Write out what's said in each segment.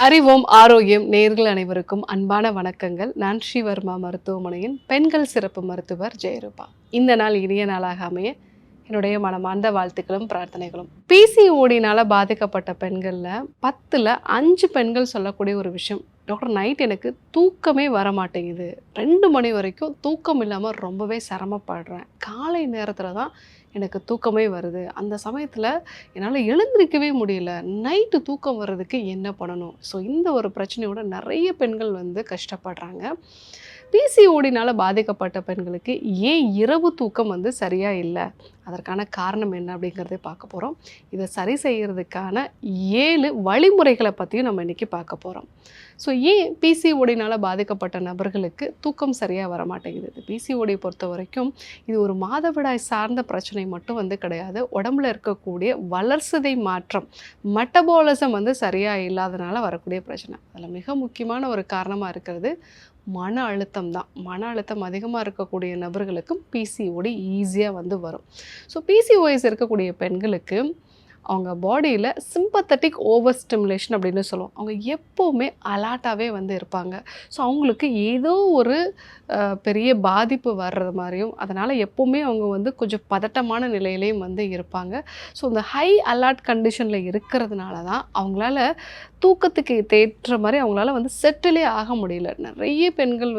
அறிவோம் ஆரோக்கியம் நேயர்கள் அனைவருக்கும் அன்பான வணக்கங்கள். நான் ஸ்ரீவர்மா மருத்துவமனையின் பெண்கள் சிறப்பு மருத்துவர் ஜெயரூபா. இந்த நாள் இனிய நாளாக அமைய என்னுடைய மனமார்ந்த வாழ்த்துக்களும் பிரார்த்தனைகளும். பிசிஓடினால பாதிக்கப்பட்ட பெண்களில் 10ல் 5 பெண்கள் சொல்லக்கூடிய ஒரு விஷயம், டாக்டர் நைட் எனக்கு தூக்கமே வர மாட்டேங்குது, 2 மணி வரைக்கும் தூக்கம் இல்லாமல் ரொம்பவே சிரமப்படுறேன், காலை நேரத்தில் தான் எனக்கு தூக்கமே வருது, அந்த சமயத்தில் என்னால் எழுந்திருக்கவே முடியல, நைட்டு தூக்கம் வர்றதுக்கு என்ன பண்ணணும்? ஸோ இந்த ஒரு பிரச்சனையோட நிறைய பெண்கள் கஷ்டப்படுறாங்க. பிசிஓடினால் பாதிக்கப்பட்ட பெண்களுக்கு ஏன் இரவு தூக்கம் சரியாக இல்லை, அதற்கான காரணம் என்ன அப்படிங்கிறத பார்க்க போகிறோம். இதை சரி செய்கிறதுக்கான 7 வழிமுறைகளை பற்றியும் நம்ம இன்றைக்கி பார்க்க போகிறோம். ஸோ ஏன் பிசிஓடினால் பாதிக்கப்பட்ட நபர்களுக்கு தூக்கம் சரியாக வர மாட்டேங்குது? இது பிசிஓடியை பொறுத்த வரைக்கும் இது ஒரு மாதவிடாய் சார்ந்த பிரச்சனை மட்டும் கிடையாது. உடம்புல இருக்கக்கூடிய வளர்சிதை மாற்றம், மெட்டபாலிசம் சரியாக இல்லாதனால வரக்கூடிய பிரச்சனை. அதில் மிக முக்கியமான ஒரு காரணமாக இருக்கிறது மன அழுத்தம் தான். மன அழுத்தம் அதிகமாக இருக்கக்கூடிய நபர்களுக்கும் பிசிஓடி ஈஸியாக வரும். ஸோ பிசிஓஎஸ் இருக்கக்கூடிய பெண்களுக்கு அவங்க பாடியில் சிம்பத்தட்டிக் ஓவர் ஸ்டிமுலேஷன் அப்படின்னு சொல்லுவோம். அவங்க எப்போவுமே அலர்ட்டாகவே இருப்பாங்க. ஸோ அவங்களுக்கு ஏதோ ஒரு பெரிய பாதிப்பு வர்றது மாதிரியும், அதனால் எப்போவுமே அவங்க கொஞ்சம் பதட்டமான நிலையிலையும் இருப்பாங்க. ஸோ இந்த ஹை அலர்ட் கண்டிஷனில் இருக்கிறதுனால தான் அவங்களால தூக்கத்துக்கு தேற்ற மாதிரி அவங்களால செட்டிலே ஆக முடியல. நிறைய பெண்கள்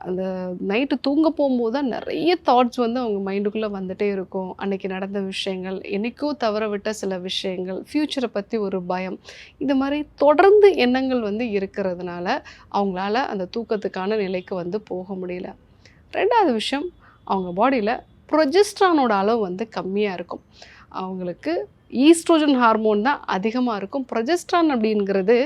அந்த நைட்டு தூங்க போகும்போது தான் நிறைய தாட்ஸ் அவங்க மைண்டுக்குள்ளே வந்துட்டே இருக்கும். அன்றைக்கி நடந்த விஷயங்கள், என்றைக்கோ தவற விட்ட சில விஷயங்கள், ஃப்யூச்சரை பற்றி ஒரு பயம், இது மாதிரி தொடர்ந்து எண்ணங்கள் இருக்கிறதுனால அவங்களால அந்த தூக்கத்துக்கான நிலைக்கு போக முடியல. ரெண்டாவது விஷயம், அவங்க பாடியில் ப்ரொஜெஸ்ட்ரானோட அளவு கம்மியாக இருக்கும். அவங்களுக்கு ஈஸ்ட்ரோஜன் ஹார்மோன் தான் அதிகமாக இருக்கும். ப்ரொஜெஸ்ட்ரான் அப்படிங்கிறது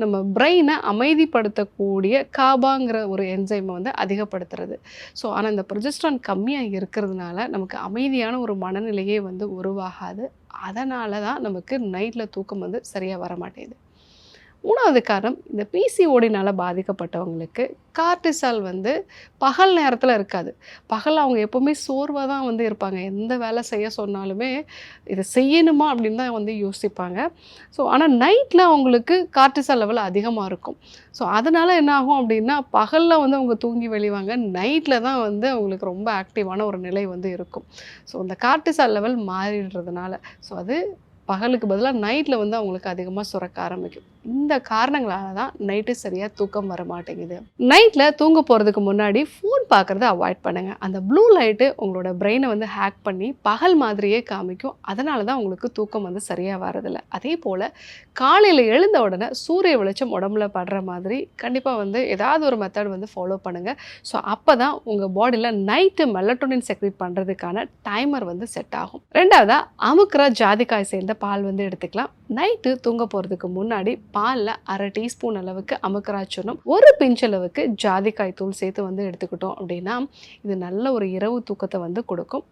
நம்ம பிரெயினை அமைதிப்படுத்தக்கூடிய காபாங்கிற ஒரு என்சைமை அதிகப்படுத்துறது. ஸோ ஆனால் இந்த ப்ரொஜெஸ்ட்ரான் கம்மியாக இருக்கிறதுனால நமக்கு அமைதியான ஒரு மனநிலையே உருவாகாது. அதனால தான் நமக்கு நைட்டில் தூக்கம் சரியாக வர மாட்டேங்குது. மூணாவது காரணம், இந்த பிசிஓடினால் பாதிக்கப்பட்டவங்களுக்கு கார்டிசால் பகல் நேரத்தில் இருக்காது. பகல் அவங்க எப்போவுமே சோர்வாக தான் இருப்பாங்க. எந்த வேலை செய்ய சொன்னாலுமே இதை செய்யணுமா அப்படின்னு தான் யோசிப்பாங்க. ஸோ ஆனால் நைட்டில் அவங்களுக்கு கார்டிசால் லெவல் அதிகமாக இருக்கும். ஸோ அதனால் என்ன ஆகும் அப்படின்னா, பகலில் அவங்க தூங்கி வெளிவாங்க, நைட்டில் தான் அவங்களுக்கு ரொம்ப ஆக்டிவான ஒரு நிலை இருக்கும். ஸோ அந்த கார்டிசால் லெவல் மாறிடுறதுனால ஸோ அது பகலுக்கு பதிலாக நைட்டில் அவங்களுக்கு அதிகமாக சுரக்க ஆரம்பிக்கும். இந்த காரணங்களால தான் நைட்டு சரியாக தூக்கம் வர மாட்டேங்குது. நைட்டில் தூங்க போகிறதுக்கு முன்னாடி ஃபோன் பார்க்குறத அவாய்ட் பண்ணுங்கள். அந்த ப்ளூ லைட்டு உங்களோட பிரெயினை ஹேக் பண்ணி பகல் மாதிரியே காமிக்கும். அதனால தான் உங்களுக்கு தூக்கம் சரியாக வரதில்லை. அதே போல் காலையில் எழுந்த உடனே சூரிய வெளிச்சம் உடம்புல படுற மாதிரி கண்டிப்பாக ஏதாவது ஒரு மெத்தட் ஃபாலோ பண்ணுங்கள். ஸோ அப்போ தான் உங்கள் பாடியில் நைட்டு மெலட்டோனின் செக்ரீட் பண்ணுறதுக்கான டைமர் செட் ஆகும். ரெண்டாவதாக அமுக்கிற ஜாதிக்காய் சேர்ந்த பால் எடுத்துக்கலாம். நைட்டு தூங்க போகிறதுக்கு முன்னாடி பாலில் 1/2 டீஸ்பூன் அளவுக்கு அமுக்கராச்சூர்ணம், 1 பிஞ்ச் அளவுக்கு ஜாதிக்காய் தூள் சேர்த்து எடுத்துக்கிட்டோம் அப்படின்னா இது நல்ல ஒரு இரவு தூக்கத்தை கொடுக்கும்.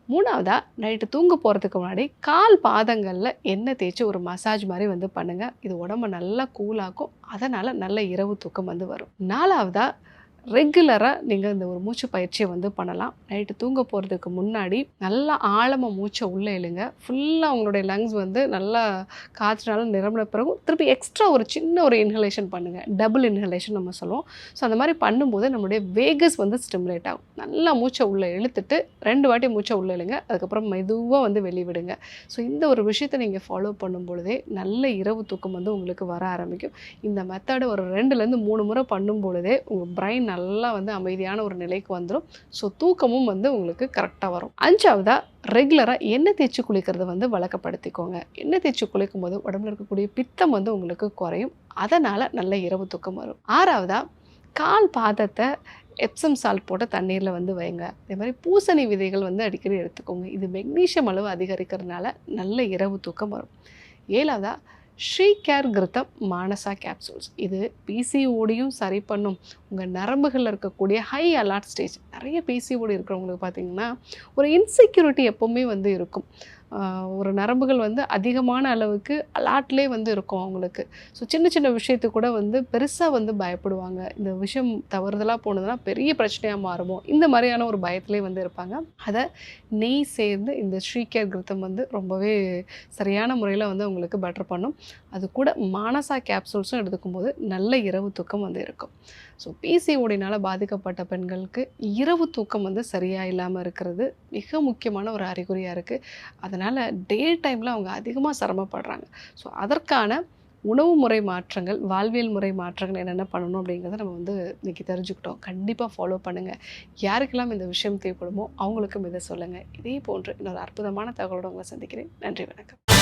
மூணாவதாக நைட்டு தூங்க போகிறதுக்கு முன்னாடி கால் பாதங்களில் எண்ணெய் தேய்ச்சி ஒரு மசாஜ் மாதிரி பண்ணுங்கள். இது உடம்பை நல்லா கூலாக்கும். அதனால் நல்ல இரவு தூக்கம் வரும். நாலாவதாக ரெகுலராக நீங்கள் இந்த ஒரு மூச்சு பயிற்சியை பண்ணலாம். நைட்டு தூங்க போகிறதுக்கு முன்னாடி நல்லா ஆழமாக மூச்சை உள்ளே இழுங்க. ஃபுல்லாக உங்களுடைய லங்ஸ் நல்லா காற்றுனால நிரம்பின பிறகு திருப்பி எக்ஸ்ட்ரா ஒரு சின்ன ஒரு இன்ஹலேஷன் பண்ணுங்கள். டபுள் இன்ஹலேஷன் நம்ம சொல்லுவோம். ஸோ அந்த மாதிரி பண்ணும்போது நம்மளுடைய வேகஸ் ஸ்டிமுலேட் ஆகும். நல்லா மூச்சை உள்ளே இழுத்துட்டு 2 வாட்டி மூச்சை உள்ளே இழுங்க. அதுக்கப்புறம் மெதுவாக வெளிவிடுங்க. ஸோ இந்த ஒரு விஷயத்தை நீங்கள் ஃபாலோ பண்ணும் பொழுதே நல்ல இரவு தூக்கம் உங்களுக்கு வர ஆரம்பிக்கும். இந்த மெத்தடை ஒரு 2லேருந்து 3 முறை பண்ணும் பொழுதே உங்கள் பிரெயின் நல்லா அமைதியான ஒரு நிலைக்கு வந்துடும். ஸோ தூக்கமும் உங்களுக்கு கரெக்டாக வரும். 5ஆவதாக ரெகுலராக எண்ணெய் தேய்ச்சி குளிக்கிறது வழக்கப்படுத்திக்கோங்க. எண்ணெய் தேய்ச்சி குளிக்கும் போது உடம்புல இருக்கக்கூடிய பித்தம் உங்களுக்கு குறையும். அதனால் நல்ல இரவு தூக்கம் வரும். 6ஆவதாக கால் பாதத்தை எப்சம் சால்ட் போட்ட தண்ணீரில் வைங்க. அதே மாதிரி பூசணி விதைகள் அடிக்கடி எடுத்துக்கோங்க. இது மெக்னீஷியம் அளவு அதிகரிக்கிறதுனால நல்ல இரவு தூக்கம் வரும். 7ஆவதாக ஸ்ரீகேர் கிருத்தம் மானசா கேப்சூல்ஸ். இது பிசிஓடியும் சரி பண்ணும். உங்கள் நரம்புகளில் இருக்கக்கூடிய ஹை அலர்ட் ஸ்டேஜ், நிறைய பிசிஓடி இருக்கிறவங்களுக்கு பார்த்திங்கன்னா ஒரு இன்செக்யூரிட்டி எப்போவுமே இருக்கும். ஒரு நரம்புகள் அதிகமான அளவுக்கு அலாட்லேயே இருக்கும் அவங்களுக்கு. ஸோ சின்ன சின்ன விஷயத்துக்கு கூட பெருசாக பயப்படுவாங்க. இந்த விஷயம் தவறுதலாக போனதுன்னா பெரிய பிரச்சனையாக மாறுமோ, இந்த மாதிரியான ஒரு பயத்திலே இருப்பாங்க. அதை நெய் சேர்ந்து இந்த ஸ்ரீகேர் கிருத்தம் ரொம்பவே சரியான முறையில் உங்களுக்கு பெட்டர் பண்ணும். அது கூட மானசா கேப்சூல்ஸும் எடுத்துக்கும்போது நல்ல இரவு தூக்கம் வந்து இருக்கும். ஸோ பிசிஓடினால் பாதிக்கப்பட்ட பெண்களுக்கு இரவு தூக்கம் வந்து சரியாக இல்லாமல் இருக்கிறது மிக முக்கியமான ஒரு அறிகுறியாக இருக்குது. அதனால் டே டைமில் அவங்க அதிகமாக சிரமப்படுறாங்க. ஸோ அதற்கான உணவு முறை மாற்றங்கள், வாழ்வியல் முறை மாற்றங்கள் என்னென்ன பண்ணணும் அப்படிங்கிறத நம்ம வந்து இன்றைக்கி தெரிஞ்சுக்கிட்டோம். கண்டிப்பாக ஃபாலோ பண்ணுங்கள். யாருக்கெல்லாம் இந்த விஷயம் தேவைப்படுமோ அவங்களுக்கும் இதை சொல்லுங்கள். இதே போன்று இன்னொரு அற்புதமான தகவலோடு உங்களை சந்திக்கிறேன். நன்றி, வணக்கம்.